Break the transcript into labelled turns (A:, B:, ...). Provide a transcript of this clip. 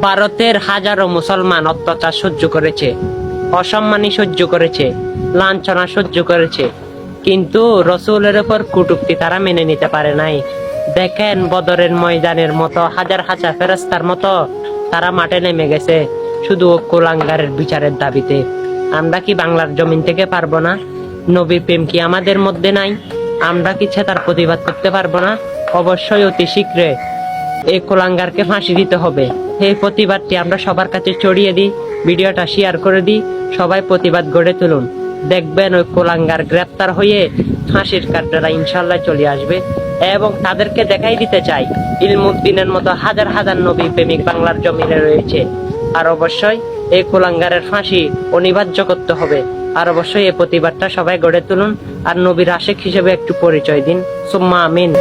A: ভারতের হাজারো মুসলমান অত্যাচার সহ্য করেছে, অসম্মানী সহ্য করেছে, লাঞ্ছনা সহ্য করেছে, কিন্তু রসুলের উপর কটূক্তি তারা মেনে নিতে পারে নাই। দেখেন বদরের ময়দানের মতো হাজার হাজার ফেরেশতার মতো তারা মাঠে নেমে গেছে শুধু কুলাঙ্গারের বিচারের দাবিতে। আমরা কি বাংলার জমিন থেকে পারবো না? নবীর প্রেম কি আমাদের মধ্যে নাই? আমরা কি তার প্রতিবাদ করতে পারবো না? অবশ্যই অতি শীঘ্রে এই কুলাঙ্গারকে ফাঁসি দিতে হবে। এই প্রতিবাদটি আমরা সবার কাছে ছড়িয়ে দিই, ভিডিওটা শেয়ার করে দিই, সবাই প্রতিবাদ গড়ে তুলুন। দেখবেন ওই কুলাঙ্গার গ্রেপ্তার হয়ে ফাঁসির কাঠগড়ায় ইনশাল্লাহ চলে আসবে। এবং তাদেরকে দেখাই দিতে চাই ইলমুদ্দিনের মতো হাজার হাজার নবী প্রেমিক বাংলার জমিনে রয়েছে। আর অবশ্যই এই কুলাঙ্গারের ফাঁসি অনিবার্য করতে হবে। আর অবশ্যই এই প্রতিবাদটা সবাই গড়ে তুলুন, আর নবীর আশিক হিসেবে একটু পরিচয় দিন। সুম্মা আমিন।